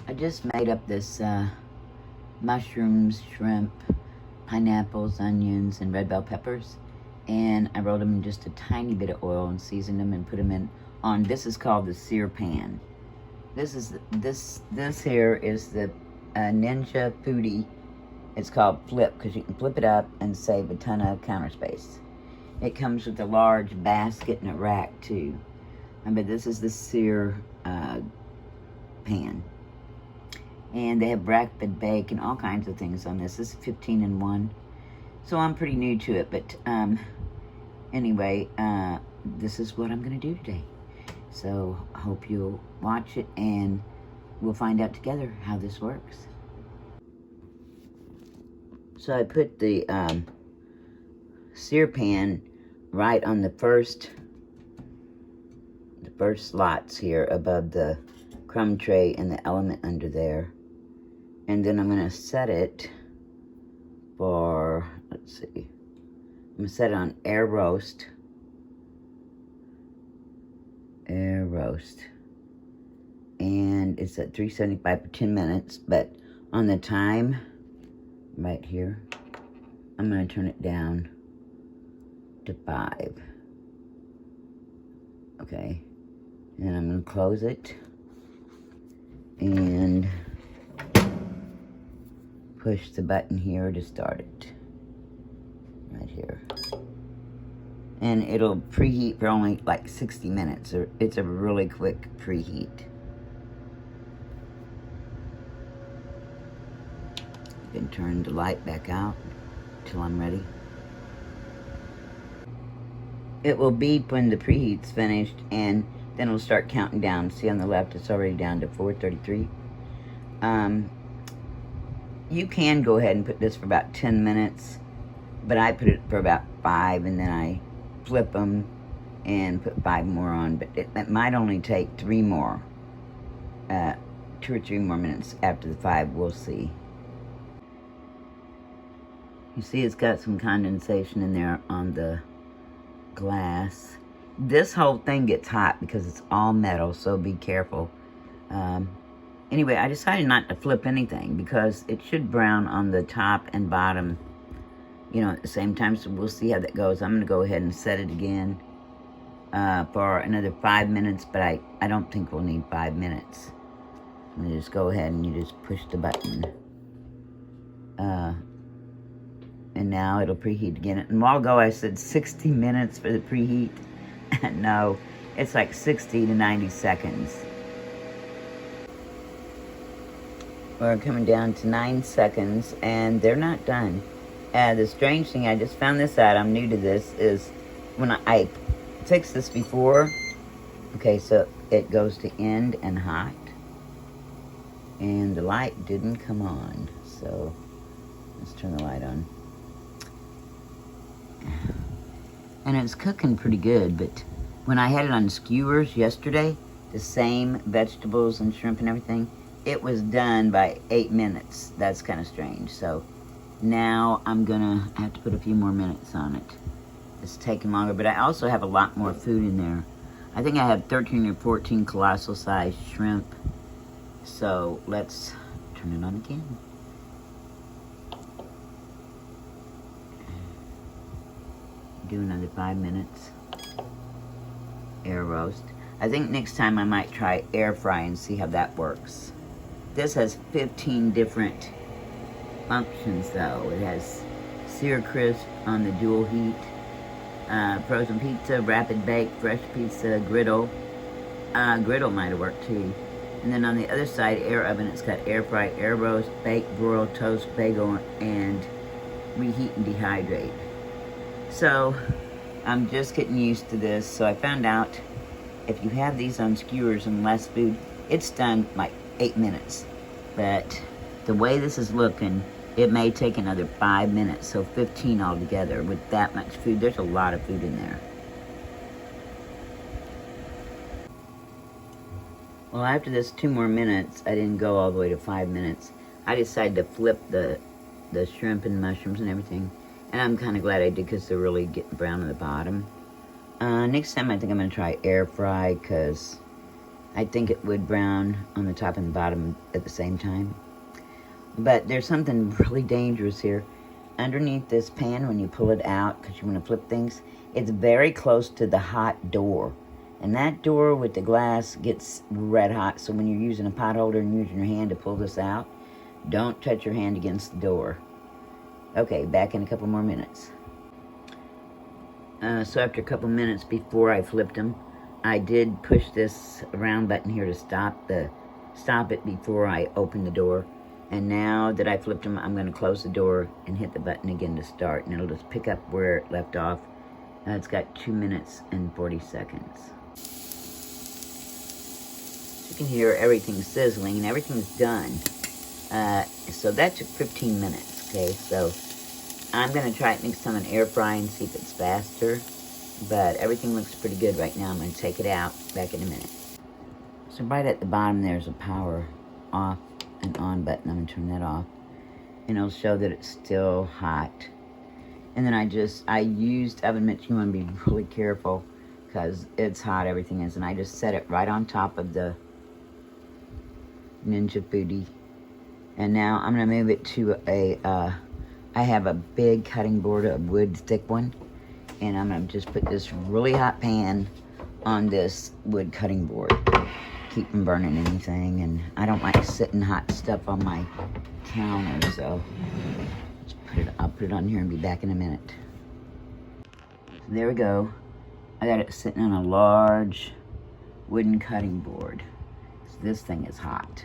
I just made up this mushrooms, shrimp, pineapples, onions, and red bell peppers. And I rolled them in just a tiny bit of oil and seasoned them and put them in on, this is called the sear pan. This here is the Ninja Foodi. It's called Flip because you can flip it up and save a ton of counter space. It comes with a large basket and a rack too. But this is the sear pan. And they have rapid bake and all kinds of things on this. This is 15 in 1. So I'm pretty new to it, but anyway, this is what I'm going to do today. So I hope you'll watch it and we'll find out together how this works. So I put the sear pan right on the first slots here above the crumb tray and the element under there. And then I'm going to set it for, let's see, I'm going to set it on air roast. And it's at 375 for 10 minutes, but on the time, right here, I'm going to turn it down to 5. Okay, and I'm going to close it and push the button here to start it, right here. And it'll preheat for only like 60 minutes. It's a really quick preheat. You can turn the light back out till I'm ready. It will beep when the preheat's finished, and then it'll start counting down. See on the left, it's already down to 433. You can go ahead and put this for about 10 minutes, but I put it for about 5, and then I flip them and put 5 more on. But it might only take 3 more, 2 or 3 more minutes after the 5. We'll see. You see it's got some condensation in there on the glass. This whole thing gets hot because it's all metal, so be careful. Anyway, I decided not to flip anything because it should brown on the top and bottom, you know, at the same time. So we'll see how that goes. I'm going to go ahead and set it again for another 5 minutes, but I don't think we'll need 5 minutes. I'm going to just go ahead and you just push the button. And now it'll preheat again. And a while ago I said 60 minutes for the preheat. No, it's like 60 to 90 seconds. We're coming down to 9 seconds, and they're not done. The strange thing, I just found this out, I'm new to this, is when I fixed this before, okay, so it goes to end and hot, and the light didn't come on, so let's turn the light on. And it's cooking pretty good, but when I had it on skewers yesterday, the same vegetables and shrimp and everything, it was done by 8 minutes. That's kind of strange. So now I'm gonna have to put a few more minutes on it. It's taking longer, but I also have a lot more food in there. I think I have 13 or 14 colossal sized shrimp. So let's turn it on again. Do another 5 minutes. Air roast. I think next time I might try air fry and see how that works. This has 15 different functions though. It has sear crisp on the dual heat, frozen pizza, rapid bake, fresh pizza, griddle. Griddle might have worked too. And then on the other side, air oven, it's got air fry, air roast, bake, broil, toast, bagel, and reheat and dehydrate. So I'm just getting used to this. So I found out if you have these on skewers and less food, it's done like 8 minutes. But the way this is looking, it may take another 5 minutes, so 15 altogether with that much food. There's a lot of food in there. Well, after this 2 more minutes, I didn't go all the way to 5 minutes. I decided to flip the shrimp and mushrooms and everything. And I'm kind of glad I did because they're really getting brown on the bottom. Next time I think I'm going to try air fry because I think it would brown on the top and bottom at the same time. But there's something really dangerous here. Underneath this pan, when you pull it out, because you want to flip things, it's very close to the hot door. And that door with the glass gets red hot, so when you're using a pot holder and using your hand to pull this out, don't touch your hand against the door. Okay, back in a couple more minutes. So after a couple minutes before I flipped them, I did push this round button here to stop it before I opened the door. And now that I flipped them, I'm going to close the door and hit the button again to start. And it'll just pick up where it left off. It's got 2 minutes and 40 seconds. You can hear everything sizzling and everything's done. So that took 15 minutes, okay? So I'm going to try it next time on air fry and see if it's faster. But everything looks pretty good right now. I'm going to take it out back in a minute. So right at the bottom there's a power off and on button. I'm going to turn that off. And it'll show that it's still hot. And then I used oven mitts. You want to be really careful because it's hot, everything is. And I just set it right on top of the Ninja Foodi. And now I'm going to move it to I have a big cutting board, a wood thick one. And I'm going to just put this really hot pan on this wood cutting board. Keep from burning anything. And I don't like sitting hot stuff on my counter, so I'll put it on here and be back in a minute. So there we go. I got it sitting on a large wooden cutting board. So this thing is hot.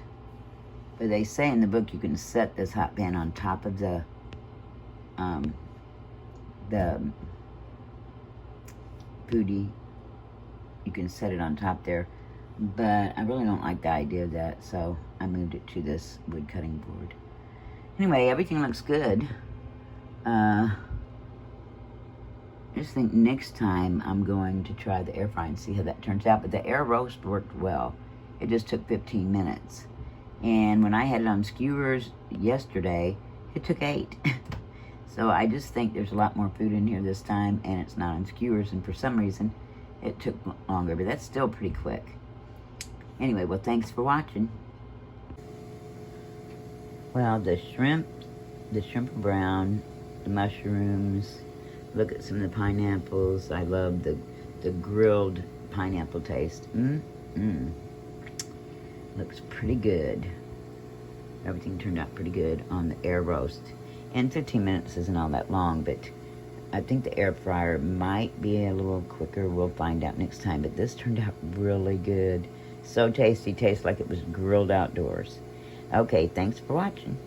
But they say in the book you can set this hot pan on top of the Foodi. You can set it on top there. But I really don't like the idea of that, so I moved it to this wood cutting board. Anyway, everything looks good. I just think next time I'm going to try the air fry and see how that turns out. But the air roast worked well. It just took 15 minutes. And when I had it on skewers yesterday, it took 8. So I just think there's a lot more food in here this time, and it's not on skewers, and for some reason it took longer, but that's still pretty quick. Anyway, well, thanks for watching. Well, the shrimp are brown, the mushrooms, look at some of the pineapples. I love the grilled pineapple taste. Looks pretty good. Everything turned out pretty good on the air roast. And 15 minutes isn't all that long, but I think the air fryer might be a little quicker. We'll find out next time. But this turned out really good. So tasty. Tastes like it was grilled outdoors. Okay, thanks for watching.